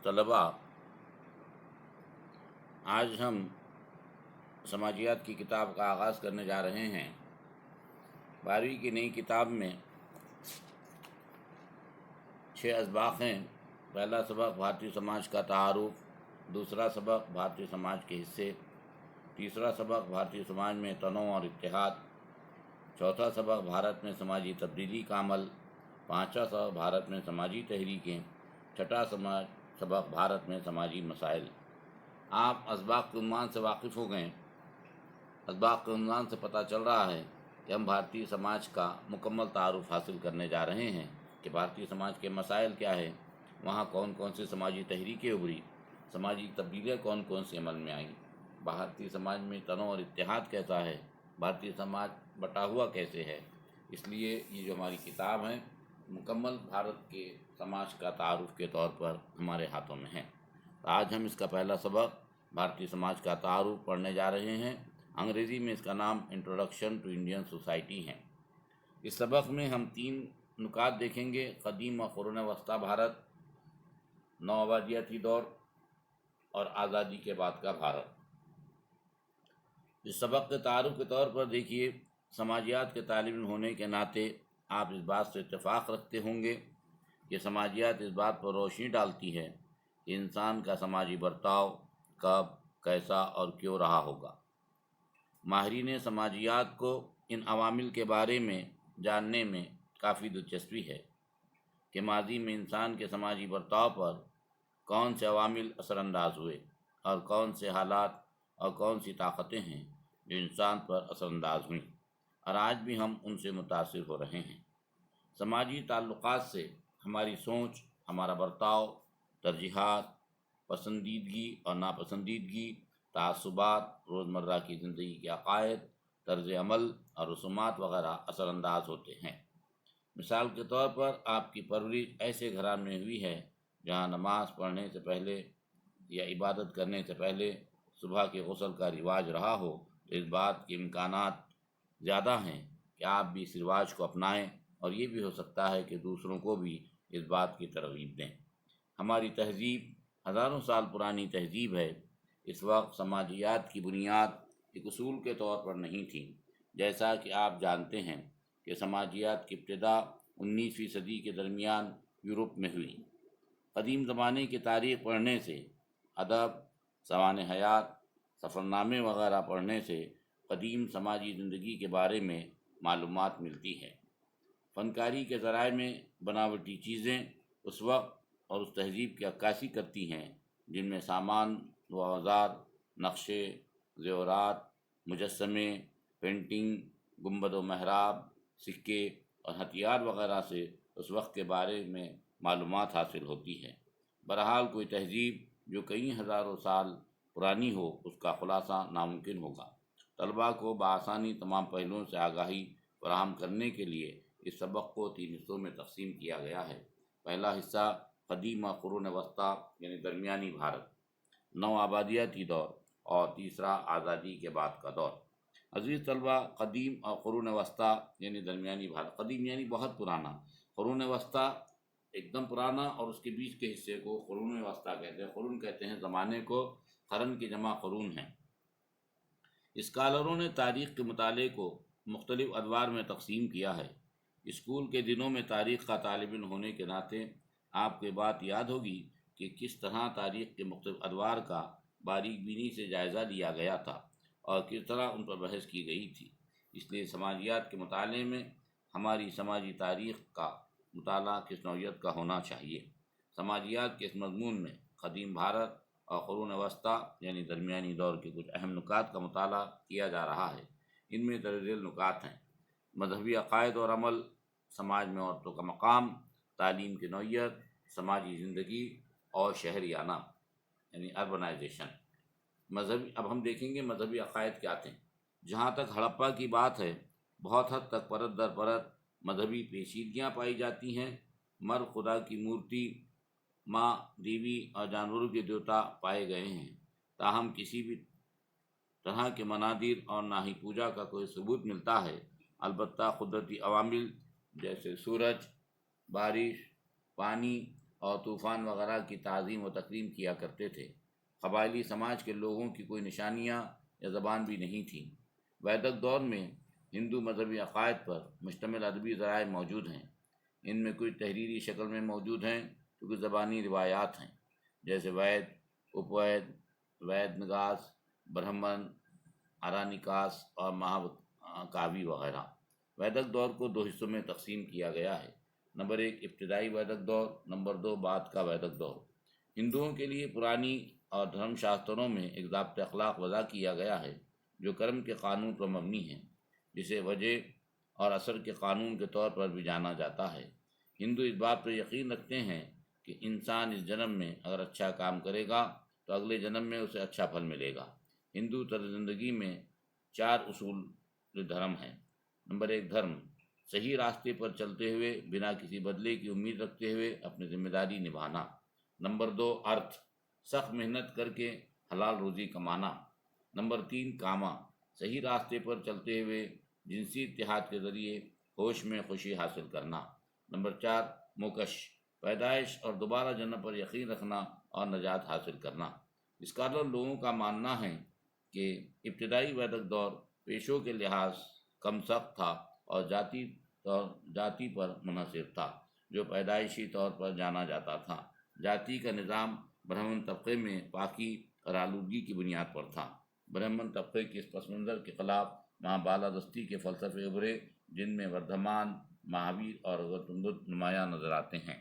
طلباء، آج ہم سماجیات کی کتاب کا آغاز کرنے جا رہے ہیں۔ 12ویں کی نئی کتاب میں 6 اسباق ہیں۔ پہلا سبق بھارتی سماج کا تعارف، دوسرا سبق بھارتی سماج کے حصے، تیسرا سبق بھارتی سماج میں تنوع اور اتحاد، چوتھا سبق بھارت میں سماجی تبدیلی کا عمل، پانچواں سبق بھارت میں سماجی تحریکیں، چھٹا سبق بھارت میں سماجی مسائل۔ آپ اسباق کے عنوان سے واقف ہو گئے۔ اسباق کے عنوان سے پتہ چل رہا ہے کہ ہم بھارتی سماج کا مکمل تعارف حاصل کرنے جا رہے ہیں کہ بھارتی سماج کے مسائل کیا ہیں، وہاں کون کون سی سماجی تحریکیں ابھری، سماجی تبدیلیاں کون کون سی عمل میں آئیں، بھارتی سماج میں تنوع اور اتحاد کیسا ہے، بھارتی سماج بٹا ہوا کیسے ہے۔ اس لیے یہ جو ہماری کتاب ہے مکمل بھارت کے سماج کا تعارف کے طور پر ہمارے ہاتھوں میں ہے۔ آج ہم اس کا پہلا سبق بھارتی سماج کا تعارف پڑھنے جا رہے ہیں۔ انگریزی میں اس کا نام انٹروڈکشن ٹو انڈین سوسائٹی ہے۔ اس سبق میں ہم 3 نکات دیکھیں گے: قدیم اور قرون وسطیٰ بھارت، نوآبادیاتی دور اور آزادی کے بعد کا بھارت۔ اس سبق کے تعارف کے طور پر دیکھیے، سماجیات کے طالب علم ہونے کے ناطے آپ اس بات سے اتفاق رکھتے ہوں گے کہ سماجیات اس بات پر روشنی ڈالتی ہے کہ انسان کا سماجی برتاؤ کب، کیسا اور کیوں رہا ہوگا۔ ماہرین سماجیات کو ان عوامل کے بارے میں جاننے میں کافی دلچسپی ہے کہ ماضی میں انسان کے سماجی برتاؤ پر کون سے عوامل اثر انداز ہوئے اور کون سے حالات اور کون سی طاقتیں ہیں جو انسان پر اثر انداز ہوئیں، اور آج بھی ہم ان سے متاثر ہو رہے ہیں۔ سماجی تعلقات سے ہماری سوچ، ہمارا برتاؤ، ترجیحات، پسندیدگی اور ناپسندیدگی، تعصبات، روزمرہ کی زندگی کے عقائد، طرز عمل اور رسومات وغیرہ اثر انداز ہوتے ہیں۔ مثال کے طور پر آپ کی پرورش ایسے گھران میں ہوئی ہے جہاں نماز پڑھنے سے پہلے یا عبادت کرنے سے پہلے صبح کے غسل کا رواج رہا ہو، تو اس بات کے امکانات زیادہ ہیں کہ آپ بھی اس رواج کو اپنائیں، اور یہ بھی ہو سکتا ہے کہ دوسروں کو بھی اس بات کی ترغیب دیں۔ ہماری تہذیب ہزاروں سال پرانی تہذیب ہے۔ اس وقت سماجیات کی بنیاد ایک اصول کے طور پر نہیں تھی۔ جیسا کہ آپ جانتے ہیں کہ سماجیات کی ابتدا 19ویں صدی کے درمیان یورپ میں ہوئی۔ قدیم زمانے کی تاریخ پڑھنے سے، ادب، سوانح حیات، سفرنامے وغیرہ پڑھنے سے قدیم سماجی زندگی کے بارے میں معلومات ملتی ہے۔ فنکاری کے ذرائع میں بناوٹی چیزیں اس وقت اور اس تہذیب کی عکاسی کرتی ہیں جن میں سامان و اوزار، نقشے، زیورات، مجسمے، پینٹنگ، گنبد و محراب، سکے اور ہتھیار وغیرہ سے اس وقت کے بارے میں معلومات حاصل ہوتی ہے۔ بہرحال کوئی تہذیب جو کئی ہزاروں سال پرانی ہو، اس کا خلاصہ ناممکن ہوگا۔ طلباء کو بآسانی تمام پہلوؤں سے آگاہی فراہم کرنے کے لیے اس سبق کو 3 حصوں میں تقسیم کیا گیا ہے۔ پہلا حصہ قدیم اور قرون وسطیٰ یعنی درمیانی بھارت، نوآبادیاتی دور، اور تیسرا آزادی کے بعد کا دور۔ عزیز طلباء، قدیم اور قرون وسطیٰ یعنی درمیانی بھارت، قدیم یعنی بہت پرانا، قرون وسطیٰ ایک دم پرانا، اور اس کے بیچ کے حصے کو قرون وسطیٰ کہتے ہیں۔ قرون کہتے ہیں زمانے کو، قرن کی جمع قرون ہے۔ اسکالروں نے تاریخ کے مطالعے کو مختلف ادوار میں تقسیم کیا ہے۔ اسکول کے دنوں میں تاریخ کا طالب علم ہونے کے ناطے آپ کو یہ بات یاد ہوگی کہ کس طرح تاریخ کے مختلف ادوار کا باریک بینی سے جائزہ لیا گیا تھا اور کس طرح ان پر بحث کی گئی تھی۔ اس لیے سماجیات کے مطالعے میں ہماری سماجی تاریخ کا مطالعہ کس نوعیت کا ہونا چاہیے۔ سماجیات کے اس مضمون میں قدیم بھارت اور قرون وسطیٰ یعنی درمیانی دور کے کچھ اہم نکات کا مطالعہ کیا جا رہا ہے۔ ان میں درج ذیل نکات ہیں: مذہبی عقائد اور عمل، سماج میں عورتوں کا مقام، تعلیم کی نوعیت، سماجی زندگی اور شہریانہ یعنی اربنائزیشن۔ اب ہم دیکھیں گے مذہبی عقائد کیا تھے۔ جہاں تک ہڑپا کی بات ہے، بہت حد تک پرت در پرت مذہبی پیچیدگیاں پائی جاتی ہیں۔ مرد خدا کی مورتی، ماں، دیوی اور جانوروں کے دیوتا پائے گئے ہیں، تاہم کسی بھی طرح کے منادر اور نہ ہی پوجا کا کوئی ثبوت ملتا ہے۔ البتہ قدرتی عوامل جیسے سورج، بارش، پانی اور طوفان وغیرہ کی تعظیم و تکریم کیا کرتے تھے۔ قبائلی سماج کے لوگوں کی کوئی نشانیاں یا زبان بھی نہیں تھیں۔ ویدک دور میں ہندو مذہبی عقائد پر مشتمل ادبی ذرائع موجود ہیں۔ ان میں کچھ تحریری شکل میں موجود ہیں تو کچھ زبانی روایات ہیں، جیسے وید، اپوید، وید نگاس، برہمن، ارانیکاس اور مہاکاوی وغیرہ۔ ویدک دور کو دو حصوں میں تقسیم کیا گیا ہے: نمبر 1 ابتدائی ویدک دور، نمبر 2 بعد کا ویدک دور۔ ہندوؤں کے لیے پرانی اور دھرم شاستروں میں ایک ضابط اخلاق وضع کیا گیا ہے جو کرم کے قانون پر مبنی ہے، جسے وجہ اور اثر کے قانون کے طور پر بھی جانا جاتا ہے۔ ہندو اس بات پر یقین رکھتے ہیں کہ انسان اس جنم میں اگر اچھا کام کرے گا تو اگلے جنم میں اسے اچھا پھل ملے گا۔ ہندو طرز زندگی میں 4 اصول دھرم ہیں۔ نمبر 1 دھرم، صحیح راستے پر چلتے ہوئے بنا کسی بدلے کی امید رکھتے ہوئے اپنی ذمہ داری نبھانا۔ نمبر 2 ارتھ، سخت محنت کر کے حلال روزی کمانا۔ نمبر 3 کاما، صحیح راستے پر چلتے ہوئے جنسی اتحاد کے ذریعے ہوش میں خوشی حاصل کرنا۔ نمبر 4 موکش، پیدائش اور دوبارہ جنم پر یقین رکھنا اور نجات حاصل کرنا۔ اسکالر لوگوں کا ماننا ہے کہ ابتدائی ویدک دور پیشوں کے لحاظ کم سخت تھا اور جاتی پر منحصر تھا، جو پیدائشی طور پر جانا جاتا تھا۔ جاتی کا نظام برہمن طبقے میں پاکی اور آلودگی کی بنیاد پر تھا۔ برہمن طبقے کے اس پس منظر کے خلاف وہاں بالادستی کے فلسفے ابھرے، جن میں وردھمان، مہاویر اور گوتم بدھ نمایاں نظر آتے ہیں۔